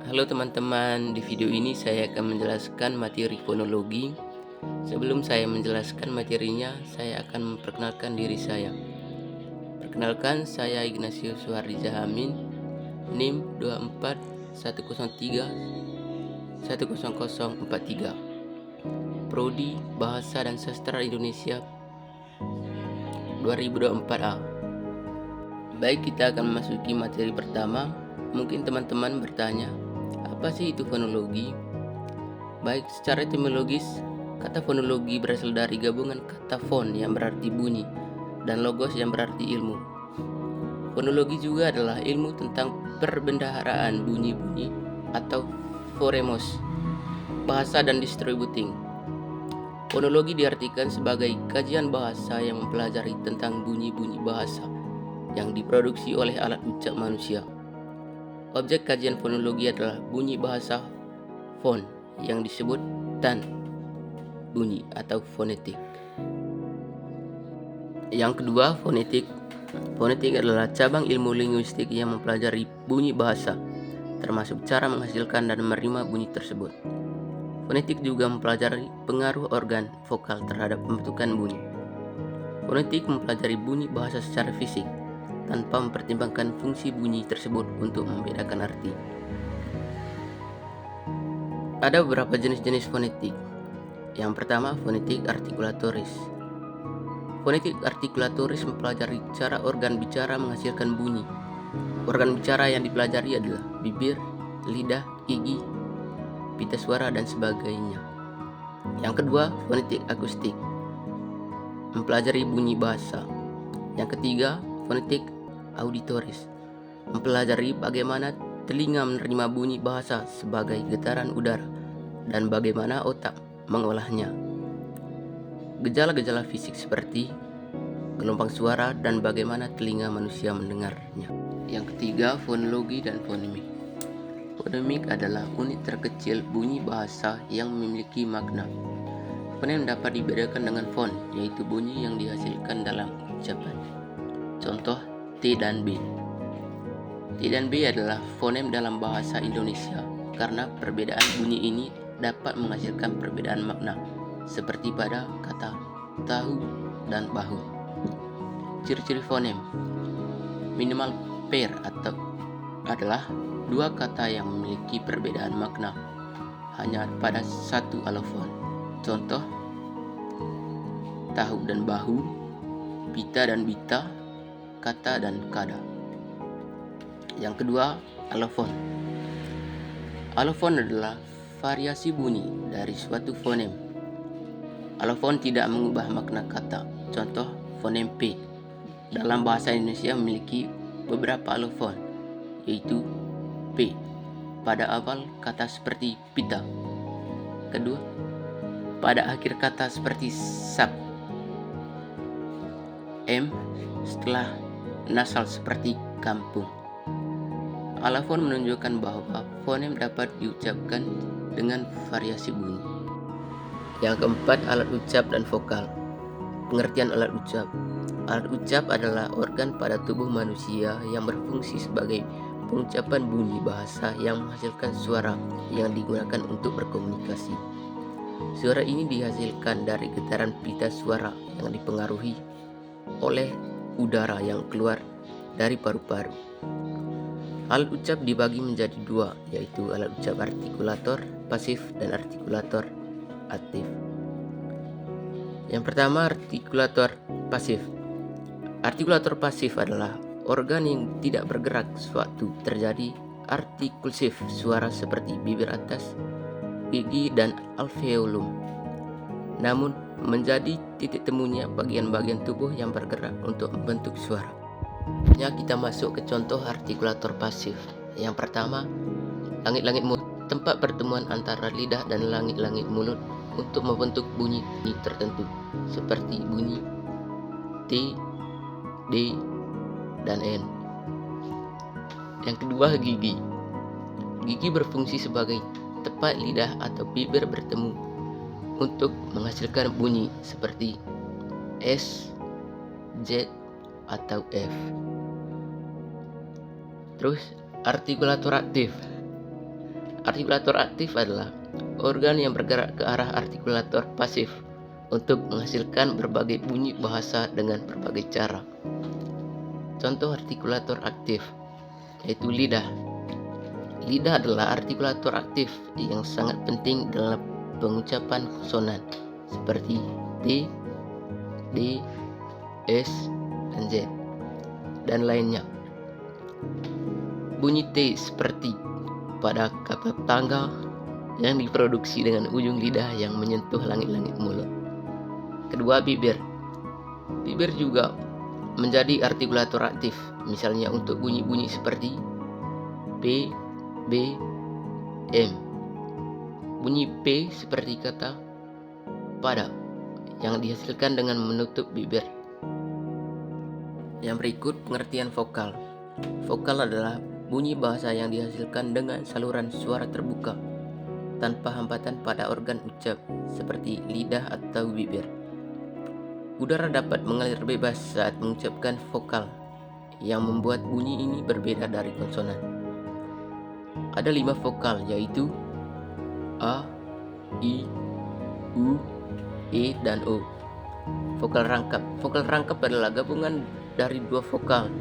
Halo teman-teman, di video ini saya akan menjelaskan materi fonologi. Sebelum saya menjelaskan materinya, saya akan memperkenalkan diri saya. Perkenalkan, saya Ignatius Suhardi Jahamin, NIM 24103 Prodi Bahasa dan Sastra Indonesia 2024A. Baik, kita akan memasuki materi pertama. Mungkin teman-teman bertanya, apa sih itu fonologi? Baik, secara etimologis, kata fonologi berasal dari gabungan kata fon yang berarti bunyi dan logos yang berarti ilmu. Fonologi juga adalah ilmu tentang perbendaharaan bunyi-bunyi atau foremos, bahasa dan distributing. Fonologi diartikan sebagai kajian bahasa yang mempelajari tentang bunyi-bunyi bahasa yang diproduksi oleh alat ucap manusia. Objek kajian fonologi adalah bunyi bahasa fon yang disebut dan bunyi atau fonetik. Yang kedua, fonetik. Fonetik adalah cabang ilmu linguistik yang mempelajari bunyi bahasa, termasuk cara menghasilkan dan menerima bunyi tersebut. Fonetik juga mempelajari pengaruh organ vokal terhadap pembentukan bunyi. Fonetik mempelajari bunyi bahasa secara fisik, tanpa mempertimbangkan fungsi bunyi tersebut untuk membedakan arti. Ada beberapa jenis-jenis fonetik. Yang pertama, fonetik artikulatoris. Fonetik artikulatoris mempelajari cara organ bicara menghasilkan bunyi. Organ bicara yang dipelajari adalah bibir, lidah, gigi, pita suara, dan sebagainya. Yang kedua, fonetik akustik, mempelajari bunyi bahasa. Yang ketiga, fonetik auditoris, mempelajari bagaimana telinga menerima bunyi bahasa sebagai getaran udara dan bagaimana otak mengolahnya. Gejala-gejala fisik seperti gelombang suara dan bagaimana telinga manusia mendengarnya. Yang ketiga, fonologi dan fonemik. Fonemik adalah unit terkecil bunyi bahasa yang memiliki makna. Fonem dapat dibedakan dengan fon, yaitu bunyi yang dihasilkan dalam ucapan. Contoh, T dan B. T dan B adalah fonem dalam bahasa Indonesia karena perbedaan bunyi ini dapat menghasilkan perbedaan makna, seperti pada kata tahu dan bahu. Ciri-ciri fonem: minimal pair atau adalah dua kata yang memiliki perbedaan makna hanya pada satu alofon. Contoh, tahu dan bahu, pita dan bita, kata dan kada. Yang kedua, alofon. Alofon adalah variasi bunyi dari suatu fonem. Alofon tidak mengubah makna kata. Contoh, fonem P dalam bahasa Indonesia memiliki beberapa alofon, yaitu P pada awal kata seperti pita. Kedua, pada akhir kata seperti sap. M setelah nasal seperti kampung. Alofon menunjukkan bahwa fonem dapat diucapkan dengan variasi bunyi. Yang keempat, alat ucap dan vokal. Pengertian alat ucap. Alat ucap adalah organ pada tubuh manusia yang berfungsi sebagai pengucapan bunyi bahasa yang menghasilkan suara yang digunakan untuk berkomunikasi. Suara ini dihasilkan dari getaran pita suara yang dipengaruhi oleh udara yang keluar dari paru-paru. Alat ucap dibagi menjadi dua, yaitu alat ucap artikulator pasif dan artikulator aktif. Yang pertama, artikulator pasif. Artikulator pasif adalah organ yang tidak bergerak sewaktu terjadi artikulsif suara seperti bibir atas, gigi, dan alveolum. Namun, menjadi titik temunya bagian-bagian tubuh yang bergerak untuk membentuk suara. Kita masuk ke contoh artikulator pasif. Yang pertama, langit-langit mulut, tempat pertemuan antara lidah dan langit-langit mulut untuk membentuk bunyi tertentu, seperti bunyi T, D, dan N. Yang kedua, gigi. Gigi berfungsi sebagai tempat lidah atau bibir bertemu untuk menghasilkan bunyi seperti S, Z, atau F. Terus, artikulator aktif. Artikulator aktif adalah organ yang bergerak ke arah artikulator pasif untuk menghasilkan berbagai bunyi bahasa dengan berbagai cara. Contoh artikulator aktif yaitu lidah. Lidah adalah artikulator aktif yang sangat penting dalam pengucapan konsonan seperti T, D, S, dan Z, dan lainnya. Bunyi T seperti pada kata tangga yang diproduksi dengan ujung lidah yang menyentuh langit-langit mulut. Kedua, bibir. Bibir juga menjadi artikulator aktif, misalnya untuk bunyi-bunyi seperti P, B, M. Bunyi P seperti kata pada yang dihasilkan dengan menutup bibir. Yang berikut pengertian vokal. Vokal adalah bunyi bahasa yang dihasilkan dengan saluran suara terbuka tanpa hambatan pada organ ucap seperti lidah atau bibir. Udara dapat mengalir bebas saat mengucapkan vokal yang membuat bunyi ini berbeda dari konsonan. Ada 5 vokal yaitu A, I, U, E, dan O. Vokal rangkap. Vokal rangkap adalah gabungan dari 2 vokal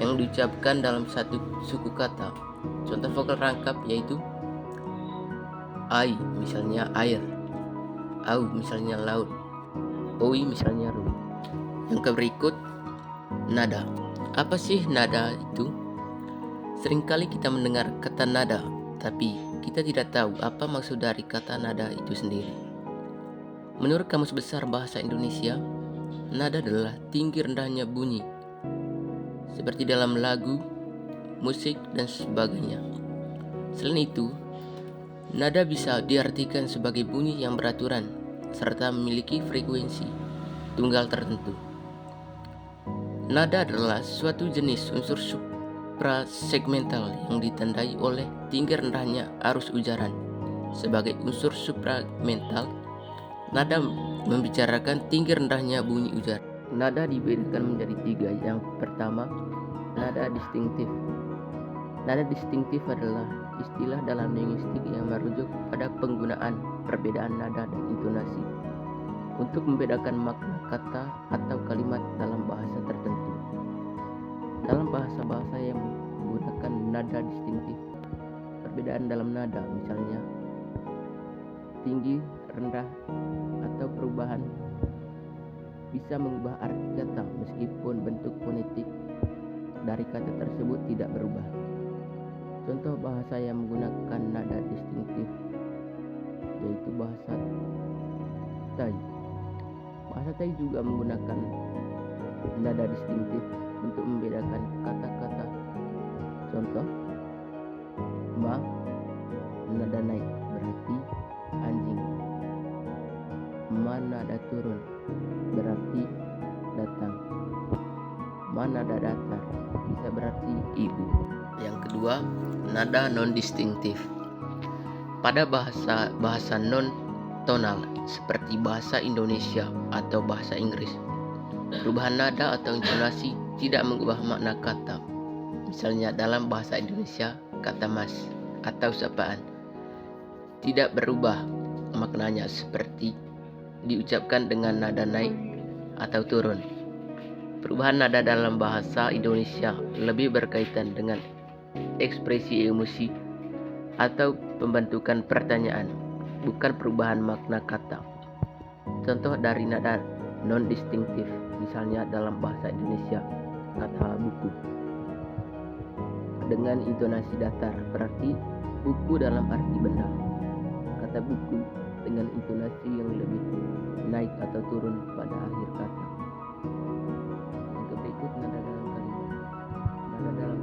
yang diucapkan dalam satu suku kata. Contoh vokal rangkap yaitu ai, misalnya air, au, misalnya laut, oi, misalnya rumah. Yang berikut, nada. Apa sih nada itu? Seringkali kita mendengar kata nada, tapi kita tidak tahu apa maksud dari kata nada itu sendiri. Menurut Kamus Besar Bahasa Indonesia, nada adalah tinggi rendahnya bunyi, seperti dalam lagu, musik, dan sebagainya. Selain itu, nada bisa diartikan sebagai bunyi yang beraturan serta memiliki frekuensi tunggal tertentu. Nada adalah suatu jenis unsur suprasegmental yang ditandai oleh tinggi rendahnya arus ujaran. Sebagai unsur supramental, nada membicarakan tinggi rendahnya bunyi ujar. Nada dibedakan menjadi 3. Yang pertama, nada distintif. Nada distintif adalah istilah dalam linguistik yang merujuk pada penggunaan perbedaan nada dan intonasi untuk membedakan makna kata atau kalimat dalam bahasa tertentu. Dalam bahasa-bahasa yang menggunakan nada distintif, perbedaan dalam nada, misalnya tinggi, rendah, atau perubahan, bisa mengubah arti kata meskipun bentuk fonetik dari kata tersebut tidak berubah. Contoh bahasa yang menggunakan nada distintif yaitu bahasa Tai. Bahasa Tai juga menggunakan nada distintif untuk membedakan kata-kata. Contoh, ma, nada naik berarti anjing. Ma nada turun berarti datang. Ma nada datar bisa berarti ibu. Yang kedua, nada non-distintif. Pada bahasa non-tonal seperti bahasa Indonesia atau bahasa Inggris, perubahan nada atau intonasi tidak mengubah makna kata. Misalnya dalam bahasa Indonesia, kata mas atau sapaan tidak berubah maknanya seperti diucapkan dengan nada naik atau turun. Perubahan nada dalam bahasa Indonesia lebih berkaitan dengan ekspresi emosi atau pembentukan pertanyaan, bukan perubahan makna kata. Contoh dari nada non-distintif, misalnya dalam bahasa Indonesia, kata buku dengan intonasi datar berarti buku dalam arti benda. Kata buku dengan intonasi yang lebih naik atau turun pada akhir kata. Yang berikut nada dalam kalimat. Nada dalam